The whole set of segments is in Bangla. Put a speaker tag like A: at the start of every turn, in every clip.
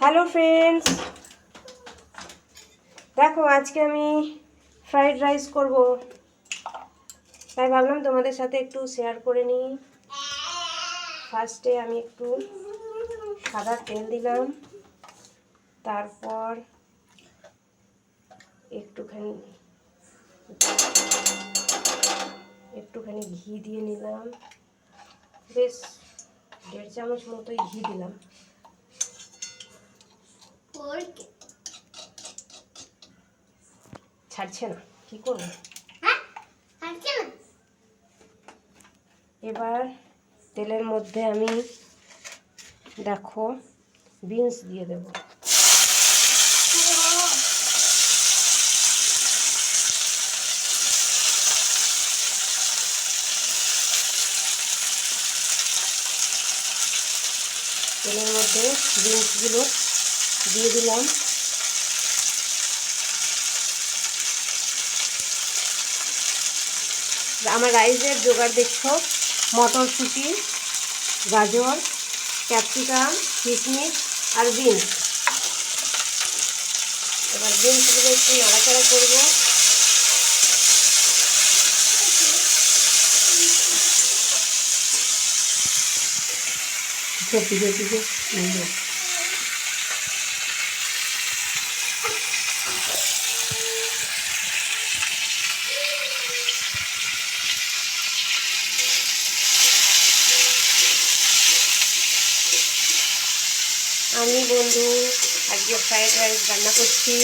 A: হ্যালো ফ্রেন্ডস, দেখো আজকে আমি ফ্রাইড রাইস করব, তাই ভাবলাম তোমাদের সাথে একটু শেয়ার করে নিই। ফার্স্টে আমি একটু সাদা তেল দিলাম, তারপর একটুখানি ঘি দিয়ে নিলাম, বেশ 1.5 চামচ মতোই ঘি দিলাম। ছাড়ছে না, কি করবো। এবার তেলের মধ্যে আমি দেখো বিনস দিয়ে দেব। তেলের মধ্যে বিনসগুলো দিয়ে দিলাম। আমার রাইসের জোগাড় দেখছো, মটরশুঁটি, গাজর, ক্যাপসিকাম, কিশমিশ আর বিনস। এবার বিনসগুলো একটু নাড়াচাড়া করবো। আমি বন্ধু আজকে ফ্রাইড রাইস রান্না করছি,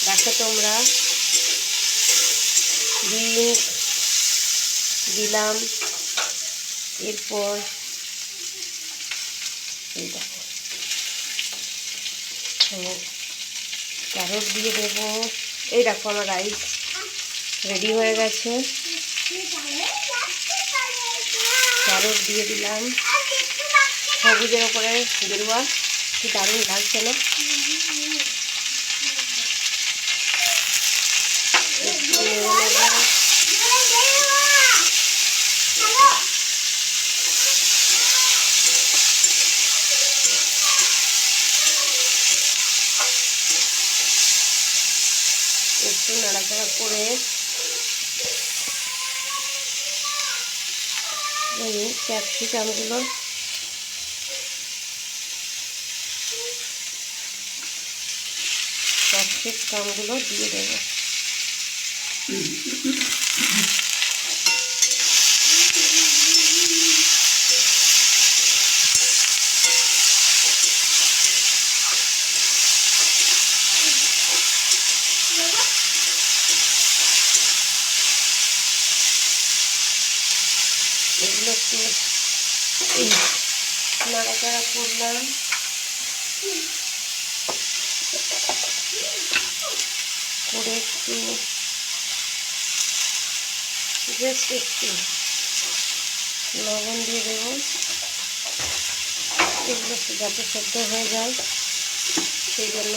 A: দেখো তোমরা। বিনস দিলাম, এরপর এই দেখো ক্যারট দিয়ে দেবো। এই দেখো আমার রাইস রেডি হয়ে গেছে। ক্যারট দিয়ে দিলাম, সবুজের ওপরে গেরুয়া, কি দারুণ লাগছে না। একটু নাড়াচাড়া করে এই ক্যাপসিকামগুলো দিয়ে দেবো। এগুলো একটু নাড়াচাড়া করলাম। করে একটু জাস্ট একটু লবণ দিয়ে দেবো, এগুলো যাতে সেদ্ধ হয়ে যায় সেই জন্য।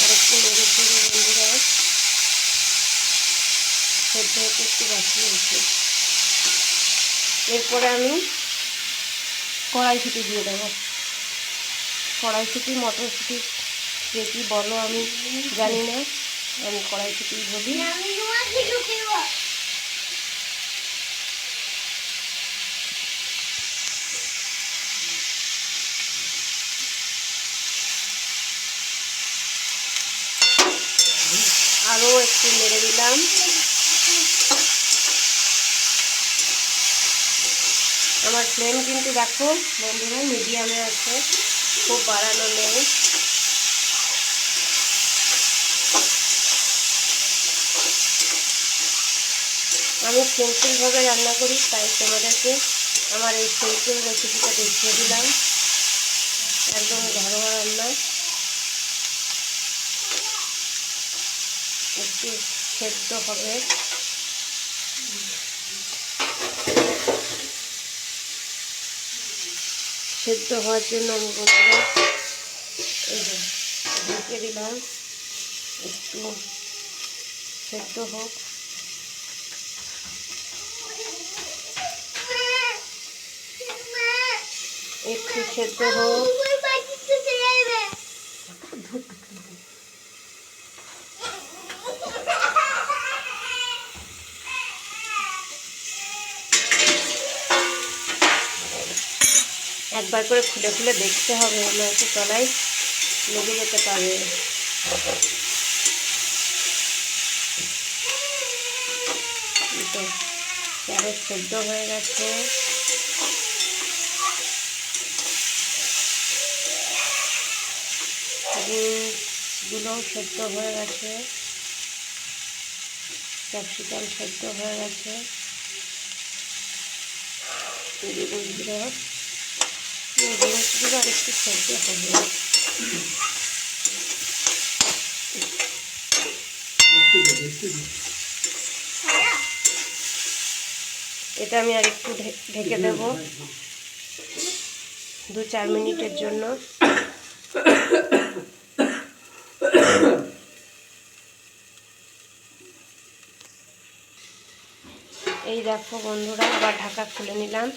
A: আরেকটু নেড়ে চেড়ে বন্ধুরা সেদ্ধ হতে একটু বাকি হয়েছে। এরপরে আমি কড়াইশুঁটি দিয়ে দেবো। কড়াইশুঁটি, মটরশুঁটি যে কি বলো আমি জানি না, আমি কড়াইশুঁটি বলি। আরও একটু নেড়ে দিলাম। আমার ফ্লেম কিন্তু দেখো বন্ধুরা মিডিয়ামে আছে, খুব বাড়ানো নেই। আমি সিম্পলভাবে রান্না করি, তাই তোমাদেরকে আমার এই সিম্পল রেসিপিটা দেখিয়ে দিলাম। একদম ঘরোয়া রান্না। একটু সেদ্ধ হবে, সেদ্ধ হওয়ার জন্য আমি বন্ধুরা এই যে ঢেকে দিলাম, একটু সেদ্ধ হোক। একটু সেদ্ধ হোক। একবার করে খুলে খুলে দেখতে হবে, নয়তো তলায় লেগে যেতে পারে। তো ক্যারেট সেদ্ধ হয়ে গেছে। বিনসগুলো সেদ্ধ হয়ে গেছে, ক্যাপসিকাম সেদ্ধ হয়ে গেছে। বিনসগুলো আর একটু সেদ্ধ হবে। এটা আমি আর একটু ঢেকে দেব 2-4 মিনিটের জন্য। এই দেখো বন্ধুরা, আবার ঢাকা খুলে নিলাম,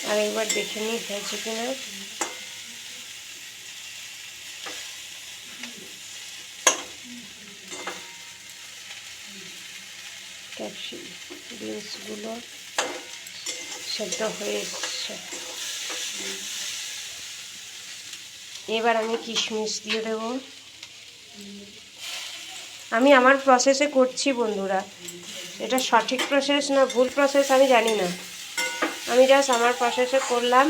A: আর একবার দেখে নিই হয়েছে কিনা। বিনসগুলো সেদ্ধ হয়ে এসছে। এবার আমি কিশমিশ দিয়ে দেব। আমি আমার প্রসেসে করছি বন্ধুরা, এটা সঠিক প্রসেস না ভুল প্রসেস আমি জানি না, আমি জাস্ট আমার প্রসেসে করলাম।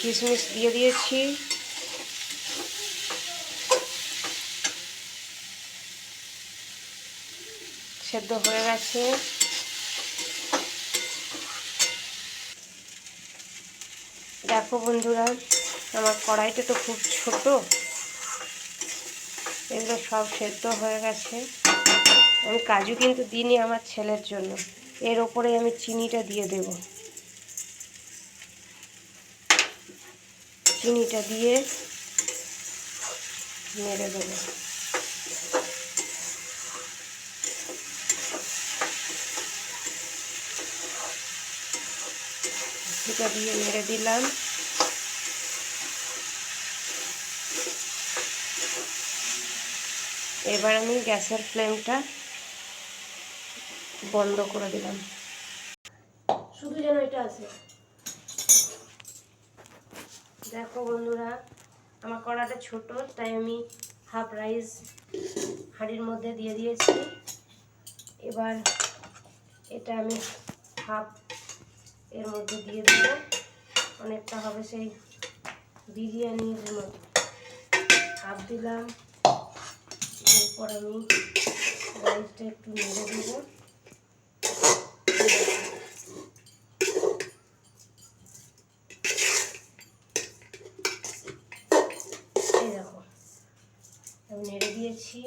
A: কিশমিশ দিয়ে দিয়েছি, সেদ্ধ হয়ে গেছে। দেখো বন্ধুরা, আমার কড়াইটা তো খুব ছোট, এগুলো সব সেদ্ধ হয়ে গেছে। আমি কাজু কিন্তু দিইনি আমার ছেলের জন্য। এর ওপরে আমি চিনিটা দিয়ে দেব। চিনিটা দিয়ে নেড়ে দেব। চিনিটা দিয়ে নেড়ে দিলাম। এবার আমি গ্যাসের ফ্লেমটা বন্ধ করে দিলাম, শুধু যেন এটা আছে। দেখো বন্ধুরা, আমার কড়াটা ছোট, তাই আমি হাফ রাইস হাঁড়ির মধ্যে দিয়ে দিয়েছি। এবার এটা আমি হাফ এর মধ্যে দিয়ে দিব। অনেকটা হবে সেই বিরিয়ানির মতো। হাফ দিলাম, এরপর আমি রাইসটা একটু নেড়ে দেব। এই দেখো, আমি নেড়ে দিয়েছি।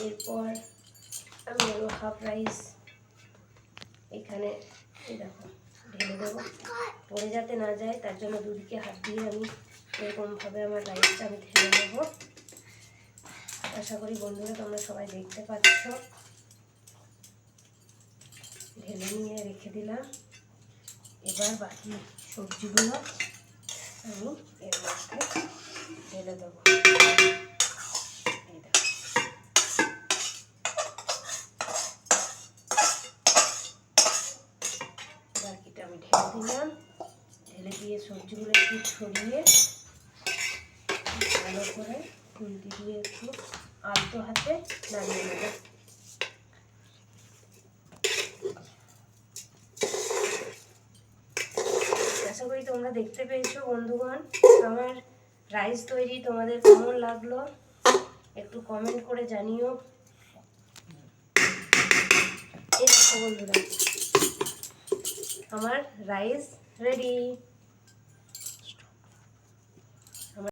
A: এরপর আমি আরও হাফ রাইস এখানে এই দেখো ঢেলে দেবো, পড়ে যাতে না যায়, তার জন্য দুদিকে হাত দিয়ে আমি এরকমভাবে আমার রাইসটা আমি ঢেলে নেব। আশা করি বন্ধুরা তোমরা সবাই দেখতে পাচ্ছ। ঢেলে নিয়ে রেখে দিলাম। এবার বাকি সবজিগুলো আমি এর মধ্যে ঢেলে দেবো। বাকিটা আমি ঢেলে দিলাম। ঢেলে দিয়ে সবজিগুলো একটু ছড়িয়ে ভালো করে খুন্তি দিয়ে একটু আলতো হাতে নামিয়ে নেব। আশা করি তোমরা দেখতে পেয়েছো বন্ধুগণ আমার রাইস তৈরি। তোমাদের কেমন লাগলো একটু কমেন্ট করে জানিও। এই দেখো বন্ধুরা, আমার রাইস রেডি।